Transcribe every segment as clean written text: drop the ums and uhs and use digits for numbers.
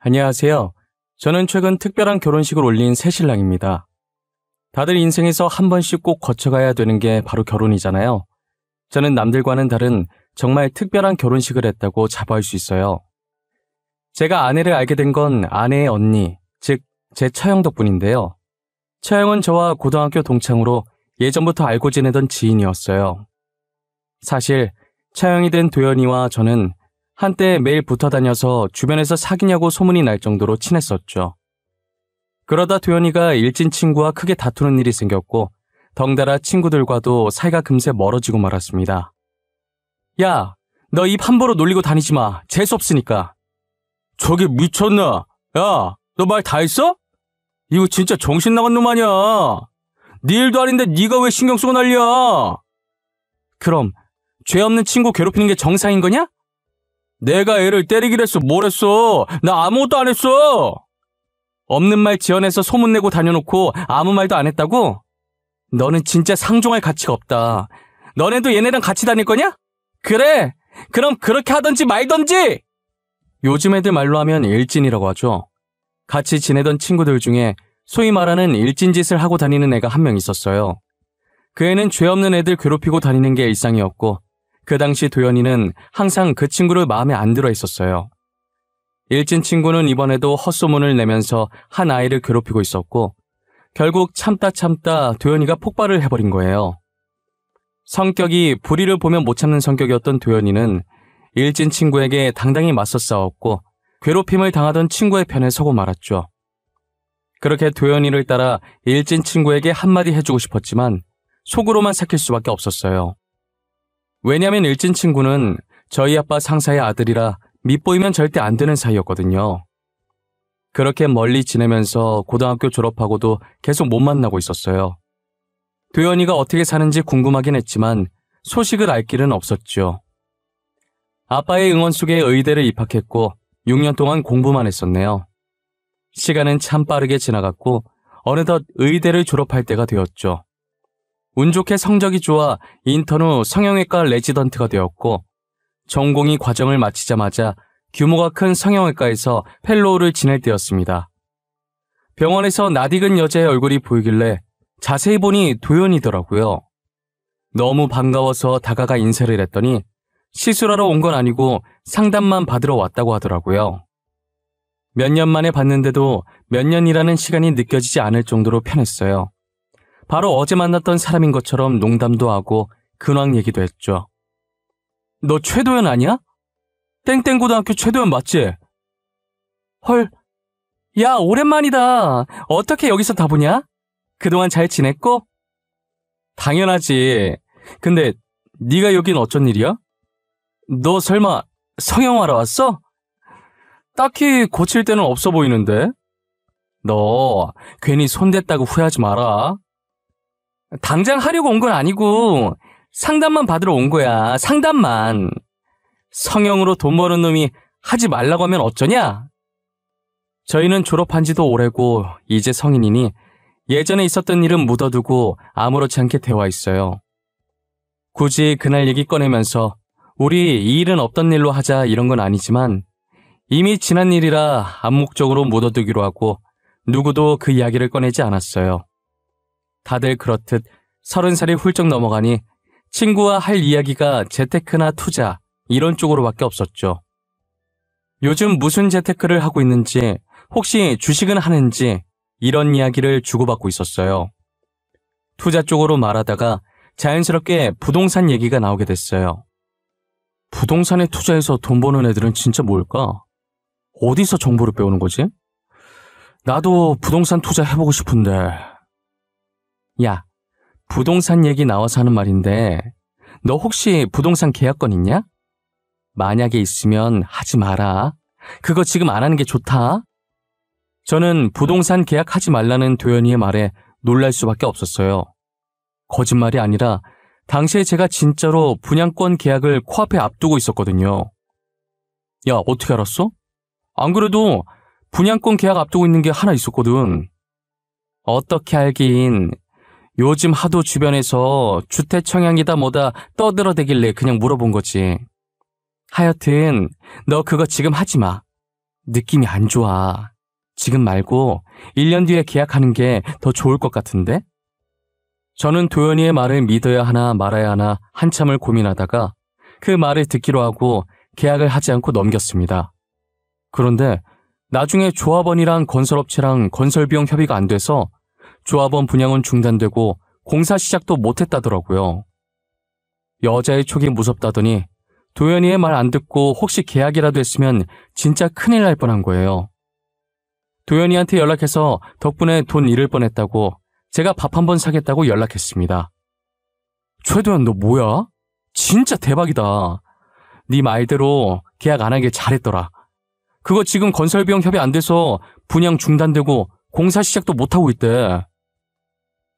안녕하세요. 저는 최근 특별한 결혼식을 올린 새신랑입니다. 다들 인생에서 한 번씩 꼭 거쳐가야 되는 게 바로 결혼이잖아요. 저는 남들과는 다른 정말 특별한 결혼식을 했다고 자부할 수 있어요. 제가 아내를 알게 된 건 아내의 언니, 즉 제 처형 덕분인데요. 처형은 저와 고등학교 동창으로 예전부터 알고 지내던 지인이었어요. 사실 처형이 된 도연이와 저는 한때 매일 붙어 다녀서 주변에서 사귀냐고 소문이 날 정도로 친했었죠. 그러다 도연이가 일진 친구와 크게 다투는 일이 생겼고 덩달아 친구들과도 사이가 금세 멀어지고 말았습니다. 야, 너 입 함부로 놀리고 다니지 마. 재수없으니까. 저기 미쳤나? 야, 너 말 다 했어? 이거 진짜 정신 나간 놈 아니야. 네 일도 아닌데 네가 왜 신경 쓰고 난리야? 그럼 죄 없는 친구 괴롭히는 게 정상인 거냐? 내가 애를 때리기로 했어. 뭘 했어? 나 아무것도 안 했어. 없는 말 지어내서 소문내고 다녀놓고 아무 말도 안 했다고? 너는 진짜 상종할 가치가 없다. 너네도 얘네랑 같이 다닐 거냐? 그래. 그럼 그렇게 하던지 말던지. 요즘 애들 말로 하면 일진이라고 하죠. 같이 지내던 친구들 중에 소위 말하는 일진 짓을 하고 다니는 애가 한 명 있었어요. 그 애는 죄 없는 애들 괴롭히고 다니는 게 일상이었고 그 당시 도연이는 항상 그 친구를 마음에 안 들어 했었어요. 일진 친구는 이번에도 헛소문을 내면서 한 아이를 괴롭히고 있었고 결국 참다 도연이가 폭발을 해버린 거예요. 성격이 불의를 보면 못 참는 성격이었던 도연이는 일진 친구에게 당당히 맞서 싸웠고 괴롭힘을 당하던 친구의 편에 서고 말았죠. 그렇게 도연이를 따라 일진 친구에게 한마디 해주고 싶었지만 속으로만 삭힐 수밖에 없었어요. 왜냐면 일진 친구는 저희 아빠 상사의 아들이라 밉보이면 절대 안 되는 사이였거든요. 그렇게 멀리 지내면서 고등학교 졸업하고도 계속 못 만나고 있었어요. 도연이가 어떻게 사는지 궁금하긴 했지만 소식을 알 길은 없었죠. 아빠의 응원 속에 의대를 입학했고 6년 동안 공부만 했었네요. 시간은 참 빠르게 지나갔고 어느덧 의대를 졸업할 때가 되었죠. 운 좋게 성적이 좋아 인턴 후 성형외과 레지던트가 되었고 전공의 과정을 마치자마자 규모가 큰 성형외과에서 펠로우를 지낼 때였습니다. 병원에서 낯익은 여자의 얼굴이 보이길래 자세히 보니 도연이더라고요. 너무 반가워서 다가가 인사를 했더니 시술하러 온 건 아니고 상담만 받으러 왔다고 하더라고요. 몇 년 만에 봤는데도 몇 년이라는 시간이 느껴지지 않을 정도로 편했어요. 바로 어제 만났던 사람인 것처럼 농담도 하고 근황 얘기도 했죠. 너 최도연 아니야? 땡땡고등학교 최도연 맞지? 헐, 야 오랜만이다. 어떻게 여기서 다 보냐? 그동안 잘 지냈고? 당연하지. 근데 네가 여긴 어쩐 일이야? 너 설마 성형하러 왔어? 딱히 고칠 데는 없어 보이는데? 너 괜히 손댔다고 후회하지 마라. 당장 하려고 온 건 아니고 상담만 받으러 온 거야. 상담만. 성형으로 돈 버는 놈이 하지 말라고 하면 어쩌냐? 저희는 졸업한 지도 오래고 이제 성인이니 예전에 있었던 일은 묻어두고 아무렇지 않게 대화했어요. 굳이 그날 얘기 꺼내면서 우리 이 일은 없던 일로 하자 이런 건 아니지만 이미 지난 일이라 암묵적으로 묻어두기로 하고 누구도 그 이야기를 꺼내지 않았어요. 다들 그렇듯 30살이 훌쩍 넘어가니 친구와 할 이야기가 재테크나 투자 이런 쪽으로밖에 없었죠. 요즘 무슨 재테크를 하고 있는지 혹시 주식은 하는지 이런 이야기를 주고받고 있었어요. 투자 쪽으로 말하다가 자연스럽게 부동산 얘기가 나오게 됐어요. 부동산에 투자해서 돈 버는 애들은 진짜 뭘까? 어디서 정보를 배우는 거지? 나도 부동산 투자 해보고 싶은데. 야, 부동산 얘기 나와서 하는 말인데 너 혹시 부동산 계약권 있냐? 만약에 있으면 하지 마라. 그거 지금 안 하는 게 좋다. 저는 부동산 계약하지 말라는 도연이의 말에 놀랄 수밖에 없었어요. 거짓말이 아니라 당시에 제가 진짜로 분양권 계약을 코앞에 앞두고 있었거든요. 야, 어떻게 알았어? 안 그래도 분양권 계약 앞두고 있는 게 하나 있었거든. 어떻게 알긴. 요즘 하도 주변에서 주택 청약이다 뭐다 떠들어대길래 그냥 물어본 거지. 하여튼 너 그거 지금 하지 마. 느낌이 안 좋아. 지금 말고 1년 뒤에 계약하는 게 더 좋을 것 같은데? 저는 도연이의 말을 믿어야 하나 말아야 하나 한참을 고민하다가 그 말을 듣기로 하고 계약을 하지 않고 넘겼습니다. 그런데 나중에 조합원이랑 건설업체랑 건설비용 협의가 안 돼서 조합원 분양은 중단되고 공사 시작도 못했다더라고요. 여자의 촉이 무섭다더니 도연이의 말 안 듣고 혹시 계약이라도 했으면 진짜 큰일 날 뻔한 거예요. 도연이한테 연락해서 덕분에 돈 잃을 뻔했다고 제가 밥 한 번 사겠다고 연락했습니다. 최도연 너 뭐야? 진짜 대박이다. 네 말대로 계약 안 하길 잘했더라. 그거 지금 건설비용 협의 안 돼서 분양 중단되고 공사 시작도 못하고 있대.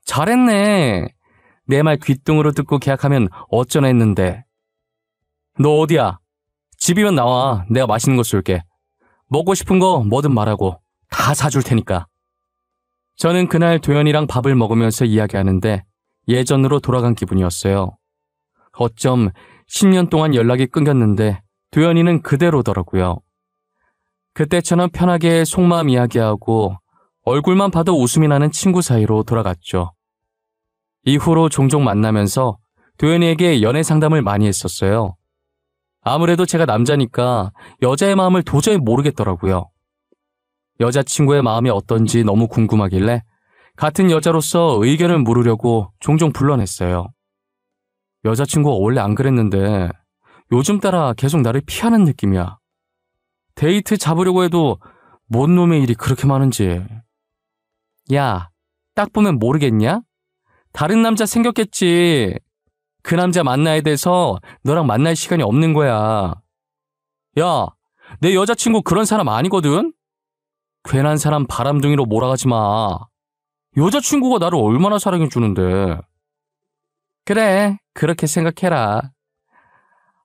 잘했네. 내 말 귓등으로 듣고 계약하면 어쩌나 했는데. 너 어디야? 집이면 나와. 내가 맛있는 거 쏠게. 먹고 싶은 거 뭐든 말하고 다 사줄 테니까. 저는 그날 도연이랑 밥을 먹으면서 이야기하는데 예전으로 돌아간 기분이었어요. 어쩜 10년 동안 연락이 끊겼는데 도연이는 그대로더라고요. 그때처럼 편하게 속마음 이야기하고 얼굴만 봐도 웃음이 나는 친구 사이로 돌아갔죠. 이후로 종종 만나면서 도연이에게 연애 상담을 많이 했었어요. 아무래도 제가 남자니까 여자의 마음을 도저히 모르겠더라고요. 여자친구의 마음이 어떤지 너무 궁금하길래 같은 여자로서 의견을 물으려고 종종 불러냈어요. 여자친구가 원래 안 그랬는데 요즘 따라 계속 나를 피하는 느낌이야. 데이트 잡으려고 해도 뭔 놈의 일이 그렇게 많은지. 야, 딱 보면 모르겠냐? 다른 남자 생겼겠지. 그 남자 만나야 돼서 너랑 만날 시간이 없는 거야. 야, 내 여자친구 그런 사람 아니거든? 괜한 사람 바람둥이로 몰아가지 마. 여자친구가 나를 얼마나 사랑해주는데. 그래, 그렇게 생각해라.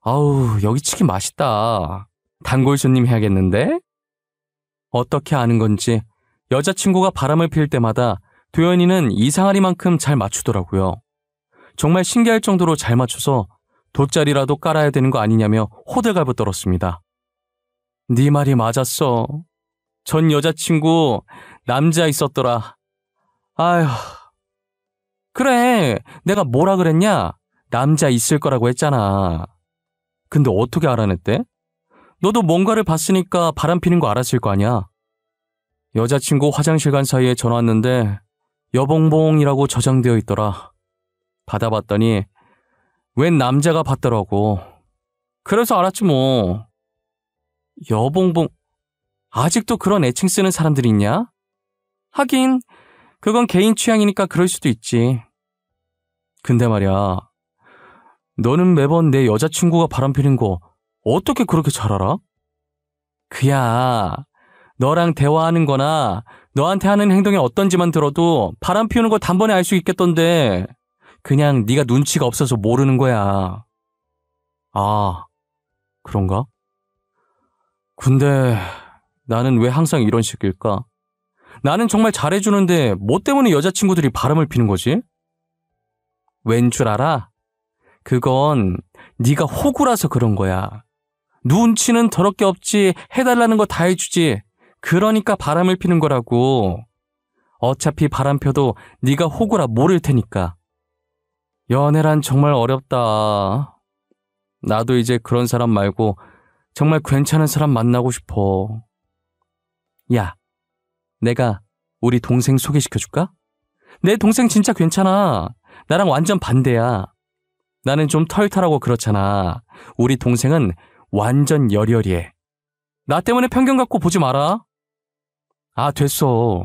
아우, 여기 치킨 맛있다. 단골 손님 해야겠는데? 어떻게 아는 건지 여자친구가 바람을 필 때마다 도연이는 이상하리만큼 잘 맞추더라고요. 정말 신기할 정도로 잘 맞춰서 돗자리라도 깔아야 되는 거 아니냐며 호들갑을 떨었습니다. 네 말이 맞았어. 전 여자친구 남자 있었더라. 아휴. 그래, 내가 뭐라 그랬냐? 남자 있을 거라고 했잖아. 근데 어떻게 알아냈대? 너도 뭔가를 봤으니까 바람 피는 거 알았을 거 아니야. 여자친구 화장실 간 사이에 전화 왔는데 여봉봉이라고 저장되어 있더라. 받아봤더니 웬 남자가 받더라고. 그래서 알았지 뭐. 여봉봉. 아직도 그런 애칭 쓰는 사람들이 있냐? 하긴 그건 개인 취향이니까 그럴 수도 있지. 근데 말이야, 너는 매번 내 여자친구가 바람피는 거 어떻게 그렇게 잘 알아? 그야, 너랑 대화하는 거나 너한테 하는 행동이 어떤지만 들어도 바람 피우는 거 단번에 알 수 있겠던데 그냥 네가 눈치가 없어서 모르는 거야. 아, 그런가? 근데 나는 왜 항상 이런 식일까? 나는 정말 잘해주는데 뭐 때문에 여자친구들이 바람을 피는 거지? 왠 줄 알아? 그건 네가 호구라서 그런 거야. 눈치는 더럽게 없지. 해달라는 거 다 해주지. 그러니까 바람을 피는 거라고. 어차피 바람 펴도 네가 호구라 모를 테니까. 연애란 정말 어렵다. 나도 이제 그런 사람 말고 정말 괜찮은 사람 만나고 싶어. 야, 내가 우리 동생 소개시켜줄까? 내 동생 진짜 괜찮아. 나랑 완전 반대야. 나는 좀 털털하고 그렇잖아. 우리 동생은 완전 여리여리해. 나 때문에 편견 갖고 보지 마라. 아, 됐어.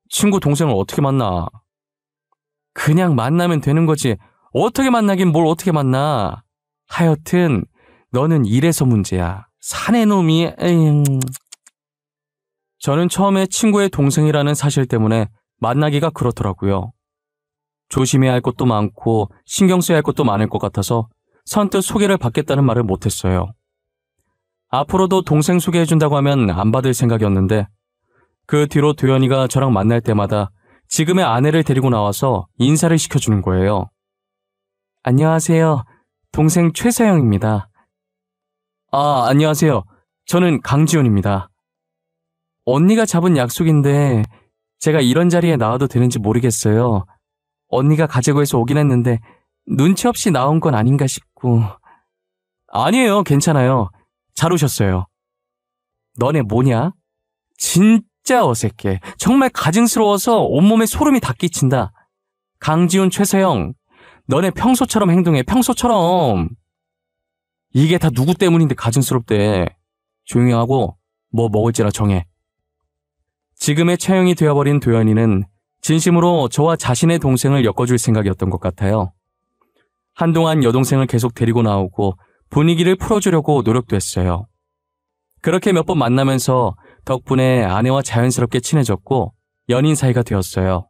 친구 동생을 어떻게 만나? 그냥 만나면 되는 거지. 어떻게 만나긴 뭘 어떻게 만나. 하여튼 너는 이래서 문제야. 사내 놈이. 저는 처음에 친구의 동생이라는 사실 때문에 만나기가 그렇더라고요. 조심해야 할 것도 많고 신경 써야 할 것도 많을 것 같아서 선뜻 소개를 받겠다는 말을 못했어요. 앞으로도 동생 소개해준다고 하면 안 받을 생각이었는데 그 뒤로 도연이가 저랑 만날 때마다 지금의 아내를 데리고 나와서 인사를 시켜주는 거예요. 안녕하세요. 동생 최서영입니다. 아, 안녕하세요. 저는 강지훈입니다. 언니가 잡은 약속인데 제가 이런 자리에 나와도 되는지 모르겠어요. 언니가 가자고 해서 오긴 했는데 눈치 없이 나온 건 아닌가 싶고. 아니에요, 괜찮아요. 잘 오셨어요. 너네 뭐냐? 진짜 어색해. 정말 가증스러워서 온몸에 소름이 다 끼친다. 강지훈, 최서영, 너네 평소처럼 행동해, 평소처럼. 이게 다 누구 때문인데 가증스럽대. 조용히 하고 뭐 먹을지나 정해. 지금의 처형이 되어버린 도연이는 진심으로 저와 자신의 동생을 엮어줄 생각이었던 것 같아요. 한동안 여동생을 계속 데리고 나오고 분위기를 풀어주려고 노력도 했어요. 그렇게 몇 번 만나면서 덕분에 아내와 자연스럽게 친해졌고 연인 사이가 되었어요.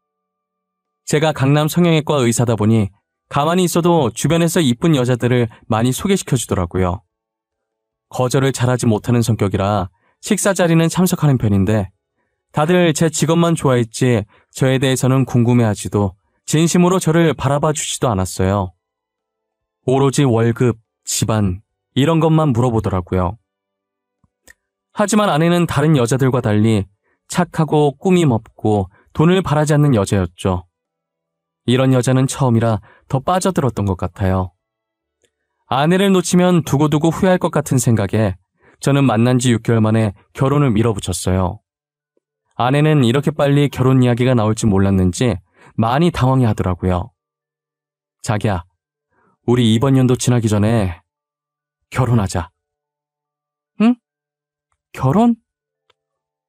제가 강남 성형외과 의사다 보니 가만히 있어도 주변에서 이쁜 여자들을 많이 소개시켜주더라고요. 거절을 잘하지 못하는 성격이라 식사 자리는 참석하는 편인데 다들 제 직업만 좋아했지 저에 대해서는 궁금해하지도 진심으로 저를 바라봐 주지도 않았어요. 오로지 월급, 집안 이런 것만 물어보더라고요. 하지만 아내는 다른 여자들과 달리 착하고 꾸밈 없고 돈을 바라지 않는 여자였죠. 이런 여자는 처음이라 더 빠져들었던 것 같아요. 아내를 놓치면 두고두고 후회할 것 같은 생각에 저는 만난 지 6개월 만에 결혼을 밀어붙였어요. 아내는 이렇게 빨리 결혼 이야기가 나올지 몰랐는지 많이 당황해 하더라고요. 자기야, 우리 이번 연도 지나기 전에 결혼하자. 응? 결혼?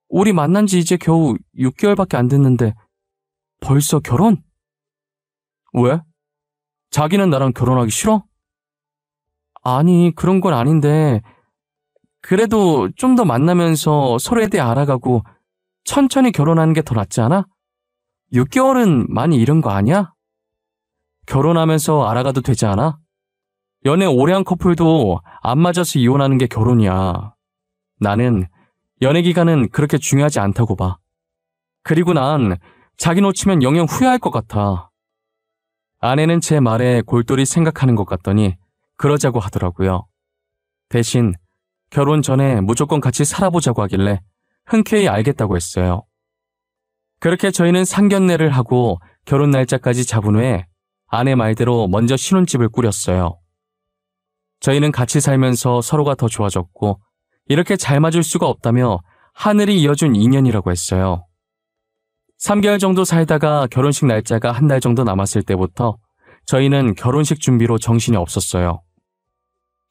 우리 만난 지 이제 겨우 6개월밖에 안 됐는데 벌써 결혼? 왜? 자기는 나랑 결혼하기 싫어? 아니, 그런 건 아닌데 그래도 좀 더 만나면서 서로에 대해 알아가고 천천히 결혼하는 게 더 낫지 않아? 6개월은 많이 이른 거 아니야? 결혼하면서 알아가도 되지 않아? 연애 오래 한 커플도 안 맞아서 이혼하는 게 결혼이야. 나는 연애 기간은 그렇게 중요하지 않다고 봐. 그리고 난 자기 놓치면 영영 후회할 것 같아. 아내는 제 말에 골똘히 생각하는 것 같더니 그러자고 하더라고요. 대신 결혼 전에 무조건 같이 살아보자고 하길래 흔쾌히 알겠다고 했어요. 그렇게 저희는 상견례를 하고 결혼 날짜까지 잡은 후에 아내 말대로 먼저 신혼집을 꾸렸어요. 저희는 같이 살면서 서로가 더 좋아졌고 이렇게 잘 맞을 수가 없다며 하늘이 이어준 인연이라고 했어요. 3개월 정도 살다가 결혼식 날짜가 한 달 정도 남았을 때부터 저희는 결혼식 준비로 정신이 없었어요.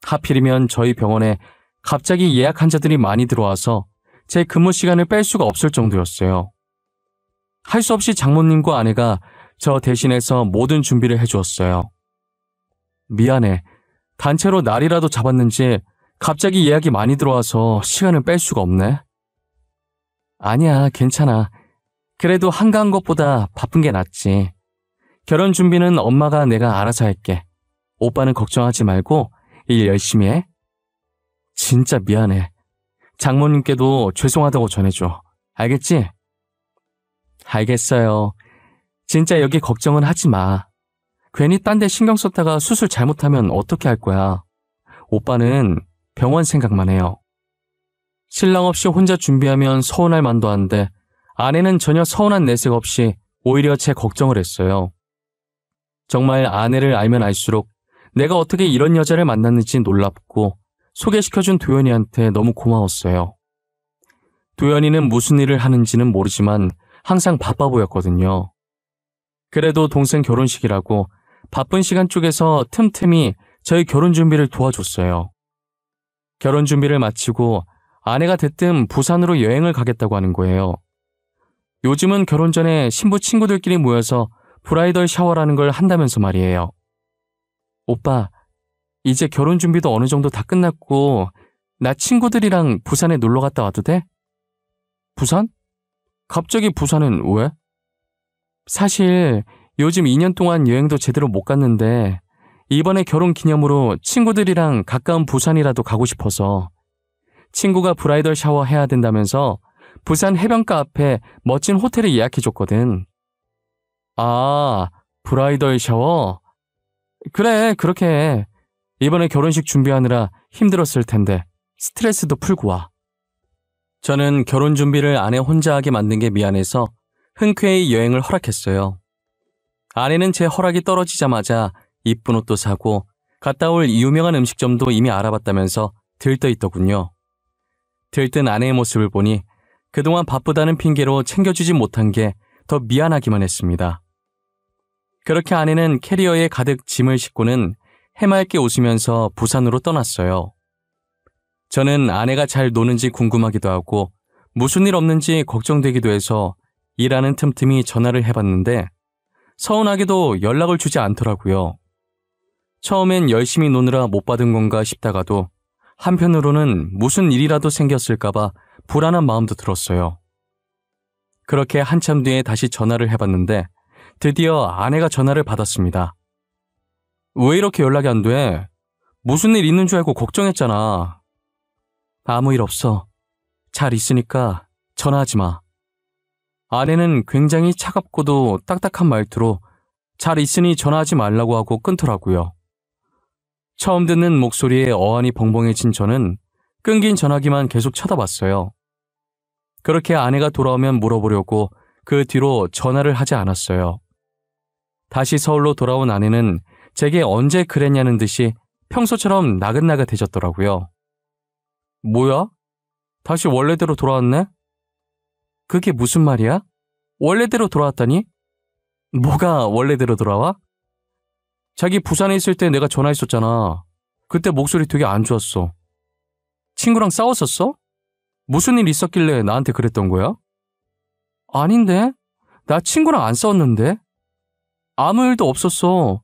하필이면 저희 병원에 갑자기 예약 환자들이 많이 들어와서 제 근무 시간을 뺄 수가 없을 정도였어요. 할 수 없이 장모님과 아내가 저 대신해서 모든 준비를 해주었어요. 미안해. 단체로 날이라도 잡았는지 갑자기 예약이 많이 들어와서 시간을 뺄 수가 없네. 아니야, 괜찮아. 그래도 한가한 것보다 바쁜 게 낫지. 결혼 준비는 엄마가 내가 알아서 할게. 오빠는 걱정하지 말고 일 열심히 해. 진짜 미안해. 장모님께도 죄송하다고 전해줘. 알겠지? 알겠어요. 진짜 여기 걱정은 하지 마. 괜히 딴 데 신경 썼다가 수술 잘못하면 어떻게 할 거야. 오빠는 병원 생각만 해요. 신랑 없이 혼자 준비하면 서운할 만도 한데 아내는 전혀 서운한 내색 없이 오히려 제 걱정을 했어요. 정말 아내를 알면 알수록 내가 어떻게 이런 여자를 만났는지 놀랍고 소개시켜준 도연이한테 너무 고마웠어요. 도연이는 무슨 일을 하는지는 모르지만 항상 바빠 보였거든요. 그래도 동생 결혼식이라고 바쁜 시간 쪽에서 틈틈이 저희 결혼 준비를 도와줬어요. 결혼 준비를 마치고 아내가 대뜸 부산으로 여행을 가겠다고 하는 거예요. 요즘은 결혼 전에 신부 친구들끼리 모여서 브라이덜 샤워라는 걸 한다면서 말이에요. 오빠, 이제 결혼 준비도 어느 정도 다 끝났고 나 친구들이랑 부산에 놀러 갔다 와도 돼? 부산? 갑자기 부산은 왜? 사실 요즘 2년 동안 여행도 제대로 못 갔는데 이번에 결혼 기념으로 친구들이랑 가까운 부산이라도 가고 싶어서. 친구가 브라이덜 샤워 해야 된다면서 부산 해변가 앞에 멋진 호텔을 예약해줬거든. 아, 브라이덜 샤워? 그래, 그렇게 해. 이번에 결혼식 준비하느라 힘들었을 텐데 스트레스도 풀고 와. 저는 결혼 준비를 아내 혼자 하게 만든 게 미안해서 흔쾌히 여행을 허락했어요. 아내는 제 허락이 떨어지자마자 이쁜 옷도 사고 갔다 올 유명한 음식점도 이미 알아봤다면서 들떠있더군요. 들뜬 아내의 모습을 보니 그동안 바쁘다는 핑계로 챙겨주지 못한 게 더 미안하기만 했습니다. 그렇게 아내는 캐리어에 가득 짐을 싣고는 해맑게 웃으면서 부산으로 떠났어요. 저는 아내가 잘 노는지 궁금하기도 하고 무슨 일 없는지 걱정되기도 해서 일하는 틈틈이 전화를 해봤는데 서운하게도 연락을 주지 않더라고요. 처음엔 열심히 노느라 못 받은 건가 싶다가도 한편으로는 무슨 일이라도 생겼을까봐 불안한 마음도 들었어요. 그렇게 한참 뒤에 다시 전화를 해봤는데 드디어 아내가 전화를 받았습니다. 왜 이렇게 연락이 안 돼? 무슨 일 있는 줄 알고 걱정했잖아. 아무 일 없어. 잘 있으니까 전화하지 마. 아내는 굉장히 차갑고도 딱딱한 말투로 잘 있으니 전화하지 말라고 하고 끊더라고요. 처음 듣는 목소리에 어안이 벙벙해진 저는 끊긴 전화기만 계속 쳐다봤어요. 그렇게 아내가 돌아오면 물어보려고 그 뒤로 전화를 하지 않았어요. 다시 서울로 돌아온 아내는 제게 언제 그랬냐는 듯이 평소처럼 나긋나긋해졌더라고요. 뭐야? 다시 원래대로 돌아왔네? 그게 무슨 말이야? 원래대로 돌아왔다니? 뭐가 원래대로 돌아와? 자기 부산에 있을 때 내가 전화했었잖아. 그때 목소리 되게 안 좋았어. 친구랑 싸웠었어? 무슨 일 있었길래 나한테 그랬던 거야? 아닌데? 나 친구랑 안 싸웠는데? 아무 일도 없었어.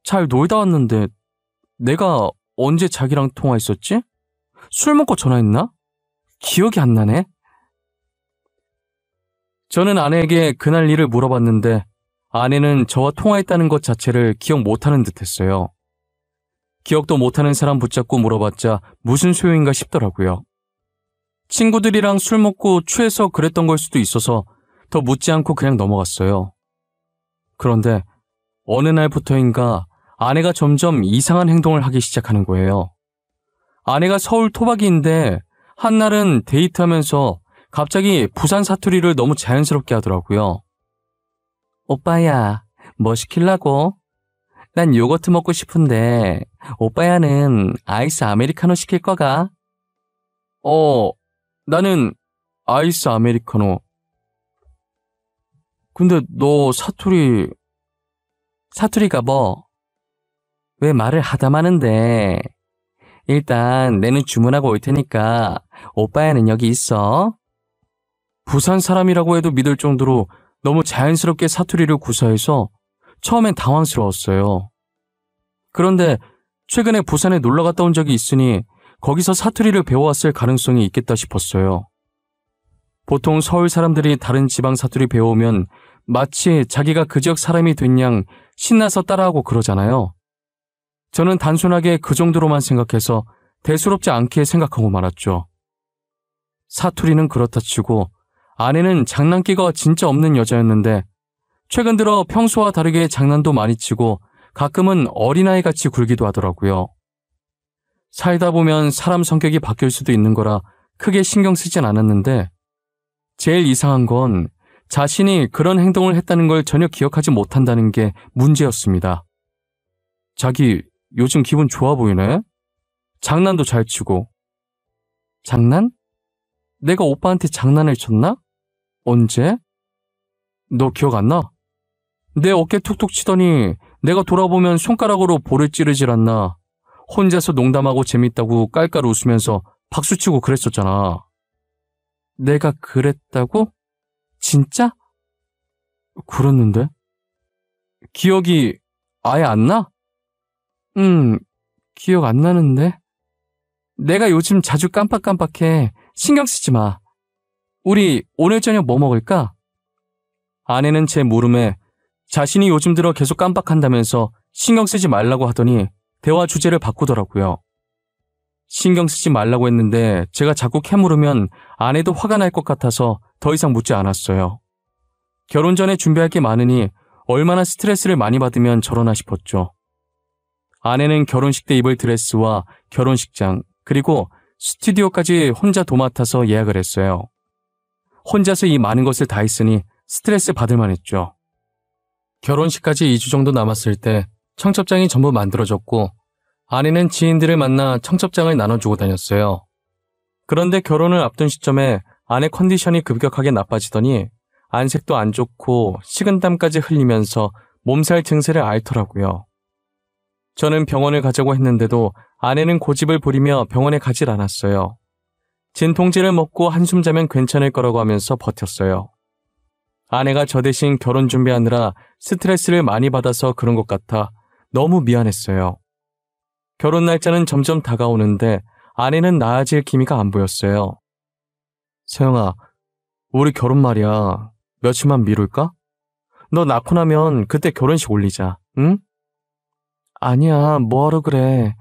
잘 놀다 왔는데 내가 언제 자기랑 통화했었지? 술 먹고 전화했나? 기억이 안 나네. 저는 아내에게 그날 일을 물어봤는데 아내는 저와 통화했다는 것 자체를 기억 못하는 듯했어요. 기억도 못하는 사람 붙잡고 물어봤자 무슨 소용인가 싶더라고요. 친구들이랑 술 먹고 취해서 그랬던 걸 수도 있어서 더 묻지 않고 그냥 넘어갔어요. 그런데 어느 날부터인가 아내가 점점 이상한 행동을 하기 시작하는 거예요. 아내가 서울 토박이인데 한날은 데이트하면서 갑자기 부산 사투리를 너무 자연스럽게 하더라고요. 오빠야, 뭐 시킬라고? 난 요거트 먹고 싶은데 오빠야는 아이스 아메리카노 시킬 거가? 나는 아이스 아메리카노. 근데 너 사투리가 뭐? 왜 말을 하다 마는데? 일단 내는 주문하고 올 테니까 오빠야는 여기 있어. 부산 사람이라고 해도 믿을 정도로 너무 자연스럽게 사투리를 구사해서 처음엔 당황스러웠어요. 그런데 최근에 부산에 놀러 갔다 온 적이 있으니 거기서 사투리를 배워왔을 가능성이 있겠다 싶었어요. 보통 서울 사람들이 다른 지방 사투리 배워오면 마치 자기가 그 지역 사람이 된 양 신나서 따라하고 그러잖아요. 저는 단순하게 그 정도로만 생각해서 대수롭지 않게 생각하고 말았죠. 사투리는 그렇다 치고 아내는 장난기가 진짜 없는 여자였는데 최근 들어 평소와 다르게 장난도 많이 치고 가끔은 어린아이같이 굴기도 하더라고요. 살다 보면 사람 성격이 바뀔 수도 있는 거라 크게 신경 쓰진 않았는데 제일 이상한 건 자신이 그런 행동을 했다는 걸 전혀 기억하지 못한다는 게 문제였습니다. 자기 요즘 기분 좋아 보이네? 장난도 잘 치고. 장난? 내가 오빠한테 장난을 쳤나? 언제? 너 기억 안 나? 내 어깨 툭툭 치더니 내가 돌아보면 손가락으로 볼을 찌르질 않나. 혼자서 농담하고 재밌다고 깔깔 웃으면서 박수치고 그랬었잖아. 내가 그랬다고? 진짜? 그랬는데? 기억이 아예 안 나? 기억 안 나는데? 내가 요즘 자주 깜빡깜빡해. 신경 쓰지 마. 우리 오늘 저녁 뭐 먹을까? 아내는 제 물음에 자신이 요즘 들어 계속 깜빡한다면서 신경 쓰지 말라고 하더니 대화 주제를 바꾸더라고요. 신경 쓰지 말라고 했는데 제가 자꾸 캐물으면 아내도 화가 날 것 같아서 더 이상 묻지 않았어요. 결혼 전에 준비할 게 많으니 얼마나 스트레스를 많이 받으면 저러나 싶었죠. 아내는 결혼식 때 입을 드레스와 결혼식장 그리고 스튜디오까지 혼자 도맡아서 예약을 했어요. 혼자서 이 많은 것을 다 했으니 스트레스 받을 만했죠. 결혼식까지 2주 정도 남았을 때 청첩장이 전부 만들어졌고 아내는 지인들을 만나 청첩장을 나눠주고 다녔어요. 그런데 결혼을 앞둔 시점에 아내 컨디션이 급격하게 나빠지더니 안색도 안 좋고 식은땀까지 흘리면서 몸살 증세를 앓더라고요. 저는 병원을 가자고 했는데도 아내는 고집을 부리며 병원에 가질 않았어요. 진통제를 먹고 한숨 자면 괜찮을 거라고 하면서 버텼어요. 아내가 저 대신 결혼 준비하느라 스트레스를 많이 받아서 그런 것 같아 너무 미안했어요. 결혼 날짜는 점점 다가오는데 아내는 나아질 기미가 안 보였어요. 세영아, 우리 결혼 말이야. 며칠만 미룰까? 너 낳고 나면 그때 결혼식 올리자, 응? 아니야, 뭐하러 그래.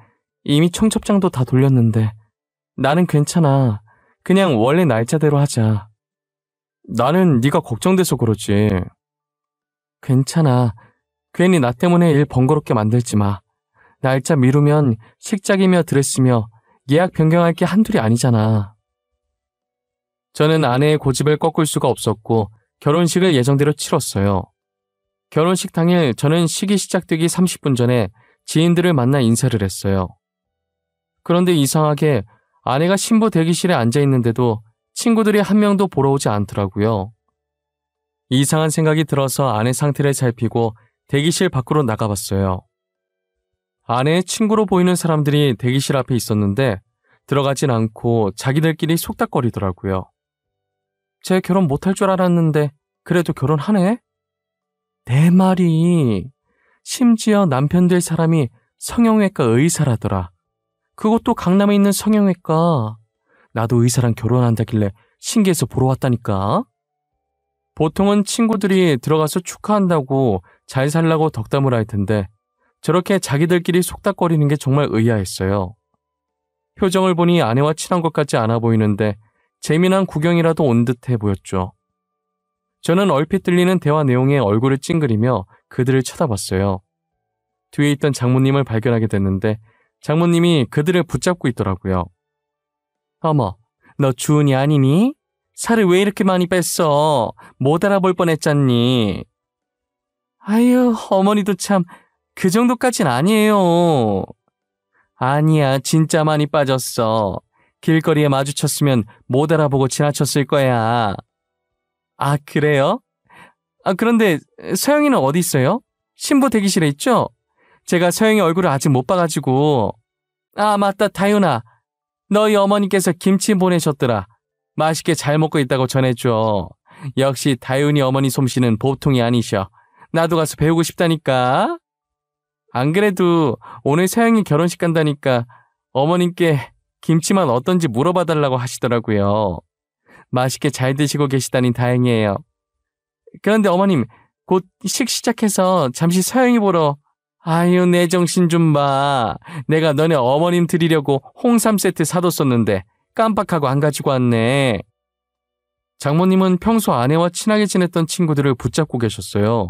이미 청첩장도 다 돌렸는데. 나는 괜찮아. 그냥 원래 날짜대로 하자. 나는 네가 걱정돼서 그러지. 괜찮아. 괜히 나 때문에 일 번거롭게 만들지 마. 날짜 미루면 식작이며 드레스며 예약 변경할 게 한둘이 아니잖아. 저는 아내의 고집을 꺾을 수가 없었고 결혼식을 예정대로 치렀어요. 결혼식 당일 저는 식이 시작되기 30분 전에 지인들을 만나 인사를 했어요. 그런데 이상하게 아내가 신부 대기실에 앉아 있는데도 친구들이 한 명도 보러 오지 않더라고요. 이상한 생각이 들어서 아내 상태를 살피고 대기실 밖으로 나가봤어요. 아내의 친구로 보이는 사람들이 대기실 앞에 있었는데 들어가진 않고 자기들끼리 속닥거리더라고요. 쟤 결혼 못할 줄 알았는데 그래도 결혼하네? 내 말이 심지어 남편 될 사람이 성형외과 의사라더라. 그것도 강남에 있는 성형외과. 나도 의사랑 결혼한다길래 신기해서 보러 왔다니까. 보통은 친구들이 들어가서 축하한다고 잘 살라고 덕담을 할 텐데 저렇게 자기들끼리 속닥거리는 게 정말 의아했어요. 표정을 보니 아내와 친한 것 같지 않아 보이는데 재미난 구경이라도 온 듯해 보였죠. 저는 얼핏 들리는 대화 내용에 얼굴을 찡그리며 그들을 쳐다봤어요. 뒤에 있던 장모님을 발견하게 됐는데 장모님이 그들을 붙잡고 있더라고요. 어머, 너 주은이 아니니? 살을 왜 이렇게 많이 뺐어? 못 알아볼 뻔했잖니. 아유, 어머니도 참 그 정도까진 아니에요. 아니야, 진짜 많이 빠졌어. 길거리에 마주쳤으면 못 알아보고 지나쳤을 거야. 아, 그래요? 그런데 서영이는 어디 있어요? 신부 대기실에 있죠? 제가 서영이 얼굴을 아직 못 봐가지고. 아, 맞다, 다윤아. 너희 어머니께서 김치 보내셨더라. 맛있게 잘 먹고 있다고 전해줘. 역시 다윤이 어머니 솜씨는 보통이 아니셔. 나도 가서 배우고 싶다니까. 안 그래도 오늘 서영이 결혼식 간다니까 어머님께 김치만 어떤지 물어봐달라고 하시더라고요. 맛있게 잘 드시고 계시다니 다행이에요. 그런데 어머님, 곧 식 시작해서 잠시 서영이 보러. 아유, 내 정신 좀 봐. 내가 너네 어머님 드리려고 홍삼 세트 사뒀었는데 깜빡하고 안 가지고 왔네. 장모님은 평소 아내와 친하게 지냈던 친구들을 붙잡고 계셨어요.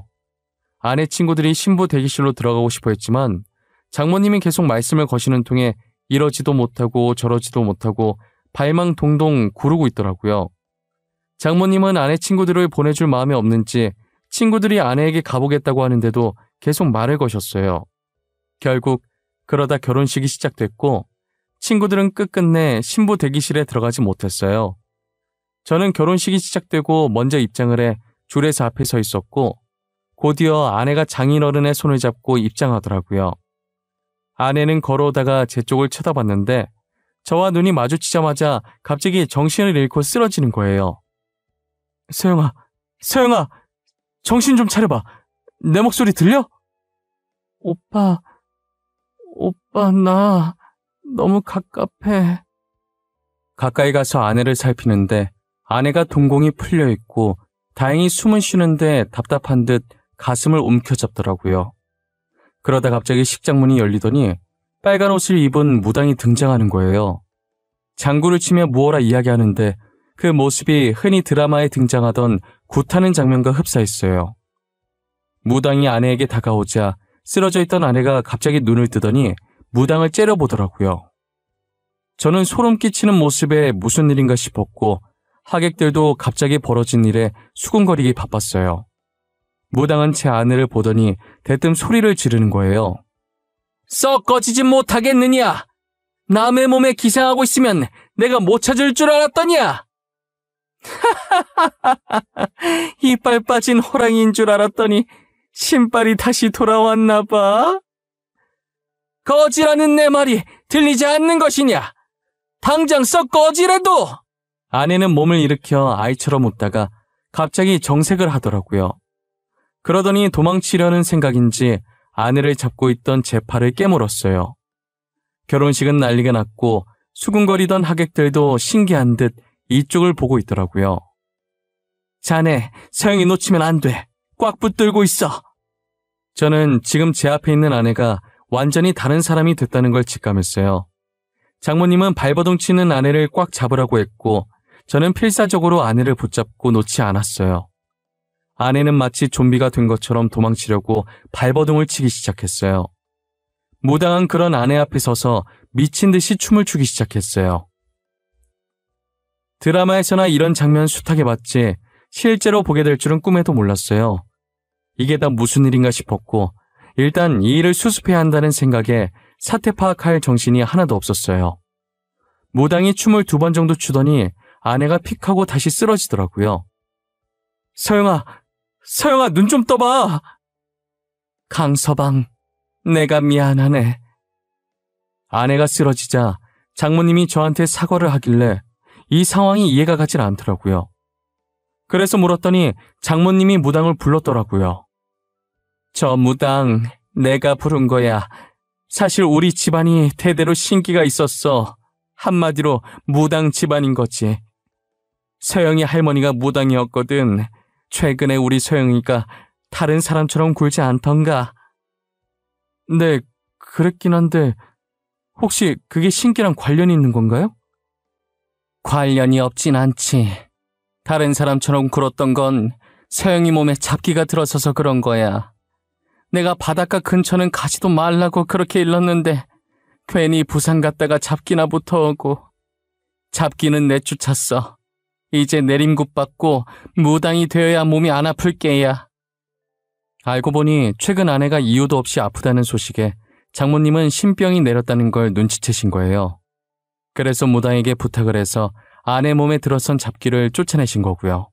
아내 친구들이 신부 대기실로 들어가고 싶어 했지만 장모님이 계속 말씀을 거시는 통에 이러지도 못하고 저러지도 못하고 발망 동동 구르고 있더라고요. 장모님은 아내 친구들을 보내줄 마음이 없는지 친구들이 아내에게 가보겠다고 하는데도 계속 말을 거셨어요. 결국 그러다 결혼식이 시작됐고 친구들은 끝끝내 신부 대기실에 들어가지 못했어요. 저는 결혼식이 시작되고 먼저 입장을 해 줄에서 앞에 서 있었고 곧이어 아내가 장인어른의 손을 잡고 입장하더라고요. 아내는 걸어오다가 제 쪽을 쳐다봤는데 저와 눈이 마주치자마자 갑자기 정신을 잃고 쓰러지는 거예요. 서영아, 서영아, 정신 좀 차려봐. 내 목소리 들려? 오빠, 나 너무 갑갑해. 가까이 가서 아내를 살피는데 아내가 동공이 풀려있고 다행히 숨은 쉬는데 답답한 듯 가슴을 움켜잡더라고요. 그러다 갑자기 식장문이 열리더니 빨간 옷을 입은 무당이 등장하는 거예요. 장구를 치며 무어라 이야기하는데 그 모습이 흔히 드라마에 등장하던 굿하는 장면과 흡사했어요. 무당이 아내에게 다가오자 쓰러져 있던 아내가 갑자기 눈을 뜨더니 무당을 째려보더라고요. 저는 소름 끼치는 모습에 무슨 일인가 싶었고 하객들도 갑자기 벌어진 일에 수군거리기 바빴어요. 무당은 제 아내를 보더니 대뜸 소리를 지르는 거예요. 썩 꺼지지 못하겠느냐? 남의 몸에 기생하고 있으면 내가 못 찾을 줄 알았더냐? 이빨 빠진 호랑이인 줄 알았더니 신발이 다시 돌아왔나 봐. 꺼지라는 내 말이 들리지 않는 것이냐? 당장 썩 꺼지래도! 아내는 몸을 일으켜 아이처럼 웃다가 갑자기 정색을 하더라고요. 그러더니 도망치려는 생각인지 아내를 잡고 있던 제 팔을 깨물었어요. 결혼식은 난리가 났고 수군거리던 하객들도 신기한 듯 이쪽을 보고 있더라고요. 자네, 서영이 놓치면 안 돼. 꽉 붙들고 있어. 저는 지금 제 앞에 있는 아내가 완전히 다른 사람이 됐다는 걸 직감했어요. 장모님은 발버둥 치는 아내를 꽉 잡으라고 했고 저는 필사적으로 아내를 붙잡고 놓지 않았어요. 아내는 마치 좀비가 된 것처럼 도망치려고 발버둥을 치기 시작했어요. 무당한 그런 아내 앞에 서서 미친 듯이 춤을 추기 시작했어요. 드라마에서나 이런 장면 숱하게 봤지 실제로 보게 될 줄은 꿈에도 몰랐어요. 이게 다 무슨 일인가 싶었고 일단 이 일을 수습해야 한다는 생각에 사태 파악할 정신이 하나도 없었어요. 무당이 춤을 2번 정도 추더니 아내가 픽하고 다시 쓰러지더라고요. 서영아 눈 좀 떠봐. 강서방, 내가 미안하네. 아내가 쓰러지자 장모님이 저한테 사과를 하길래 이 상황이 이해가 가질 않더라고요. 그래서 물었더니 장모님이 무당을 불렀더라고요. 저 무당 내가 부른 거야. 사실 우리 집안이 대대로 신기가 있었어. 한마디로 무당 집안인 거지. 서영이 할머니가 무당이었거든. 최근에 우리 서영이가 다른 사람처럼 굴지 않던가. 네, 그랬긴 한데 혹시 그게 신기랑 관련이 있는 건가요? 관련이 없진 않지. 다른 사람처럼 굴었던 건 서영이 몸에 잡기가 들어서서 그런 거야. 내가 바닷가 근처는 가지도 말라고 그렇게 일렀는데 괜히 부산 갔다가 잡기나 붙어오고. 잡기는 내쫓았어. 이제 내림굿 받고 무당이 되어야 몸이 안 아플 게야. 알고 보니 최근 아내가 이유도 없이 아프다는 소식에 장모님은 신병이 내렸다는 걸 눈치채신 거예요. 그래서 무당에게 부탁을 해서 아내 몸에 들어선 잡기를 쫓아내신 거고요.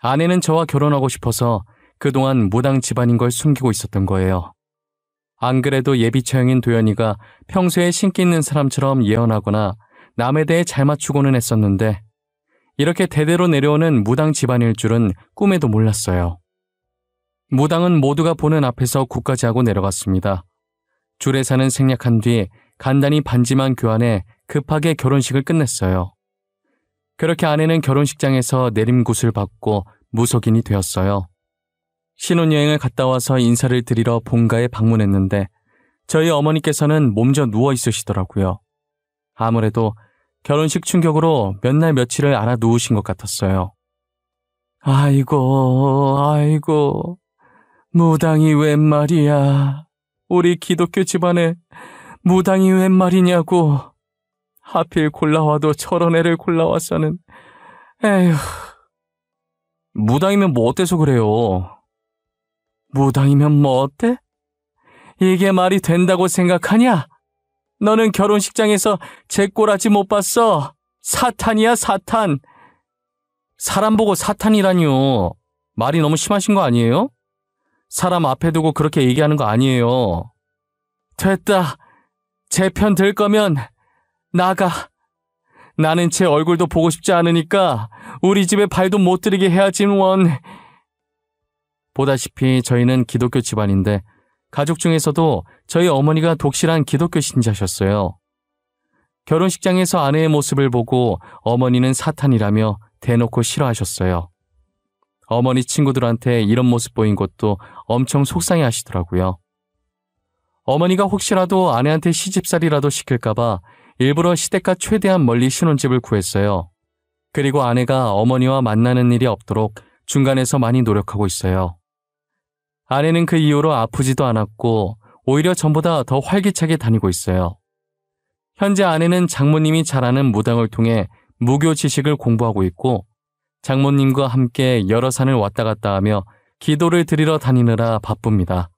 아내는 저와 결혼하고 싶어서 그동안 무당 집안인 걸 숨기고 있었던 거예요. 안 그래도 예비 처형인 도연이가 평소에 신기 있는 사람처럼 예언하거나 남에 대해 잘 맞추고는 했었는데 이렇게 대대로 내려오는 무당 집안일 줄은 꿈에도 몰랐어요. 무당은 모두가 보는 앞에서 굿까지 하고 내려갔습니다. 주례사는 생략한 뒤 간단히 반지만 교환해 급하게 결혼식을 끝냈어요. 그렇게 아내는 결혼식장에서 내림굿을 받고 무속인이 되었어요. 신혼여행을 갔다 와서 인사를 드리러 본가에 방문했는데 저희 어머니께서는 몸져 누워 있으시더라고요. 아무래도 결혼식 충격으로 몇 날 며칠을 알아 누우신 것 같았어요. 아이고, 무당이 웬 말이야. 우리 기독교 집안에 무당이 웬 말이냐고. 하필 골라와도 저런 애를 골라와서는. 에휴. 무당이면 뭐 어때서 그래요? 무당이면 뭐 어때? 이게 말이 된다고 생각하냐? 너는 결혼식장에서 제 꼬라지 못 봤어. 사탄이야, 사탄. 사람 보고 사탄이라니요. 말이 너무 심하신 거 아니에요? 사람 앞에 두고 그렇게 얘기하는 거 아니에요. 됐다. 제 편 들 거면 나가. 나는 제 얼굴도 보고 싶지 않으니까 우리 집에 발도 못 들이게 해야지 원. 보다시피 저희는 기독교 집안인데 가족 중에서도 저희 어머니가 독실한 기독교 신자셨어요. 결혼식장에서 아내의 모습을 보고 어머니는 사탄이라며 대놓고 싫어하셨어요. 어머니 친구들한테 이런 모습 보인 것도 엄청 속상해 하시더라고요. 어머니가 혹시라도 아내한테 시집살이라도 시킬까봐 일부러 시댁과 최대한 멀리 신혼집을 구했어요. 그리고 아내가 어머니와 만나는 일이 없도록 중간에서 많이 노력하고 있어요. 아내는 그 이후로 아프지도 않았고 오히려 전보다 더 활기차게 다니고 있어요. 현재 아내는 장모님이 잘 아는 무당을 통해 무교 지식을 공부하고 있고 장모님과 함께 여러 산을 왔다 갔다 하며 기도를 드리러 다니느라 바쁩니다.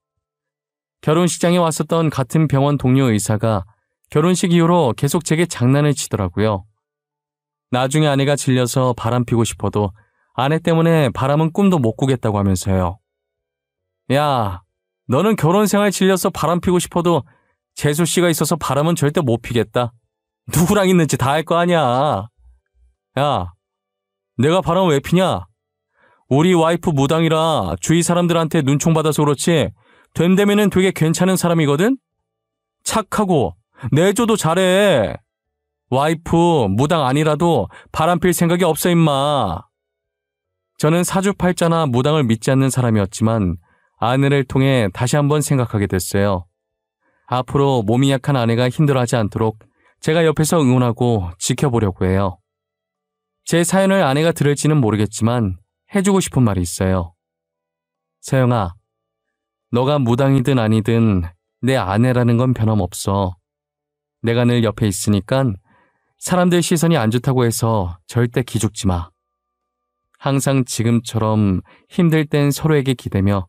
결혼식장에 왔었던 같은 병원 동료 의사가 결혼식 이후로 계속 제게 장난을 치더라고요. 나중에 아내가 질려서 바람 피고 싶어도 아내 때문에 바람은 꿈도 못 꾸겠다고 하면서요. 야, 너는 결혼 생활 질려서 바람 피고 싶어도 재수 씨가 있어서 바람은 절대 못 피겠다. 누구랑 있는지 다 알 거 아니야. 야, 내가 바람 왜 피냐? 우리 와이프 무당이라 주위 사람들한테 눈총 받아서 그렇지 됨되면은 되게 괜찮은 사람이거든? 착하고 내조도 잘해. 와이프 무당 아니라도 바람 필 생각이 없어 임마. 저는 사주팔자나 무당을 믿지 않는 사람이었지만 아내를 통해 다시 한번 생각하게 됐어요. 앞으로 몸이 약한 아내가 힘들어하지 않도록 제가 옆에서 응원하고 지켜보려고 해요. 제 사연을 아내가 들을지는 모르겠지만 해주고 싶은 말이 있어요. 서영아, 너가 무당이든 아니든 내 아내라는 건 변함없어. 내가 늘 옆에 있으니까 사람들 시선이 안 좋다고 해서 절대 기죽지 마. 항상 지금처럼 힘들 땐 서로에게 기대며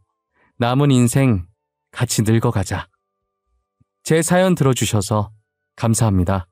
남은 인생 같이 늙어가자. 제 사연 들어주셔서 감사합니다.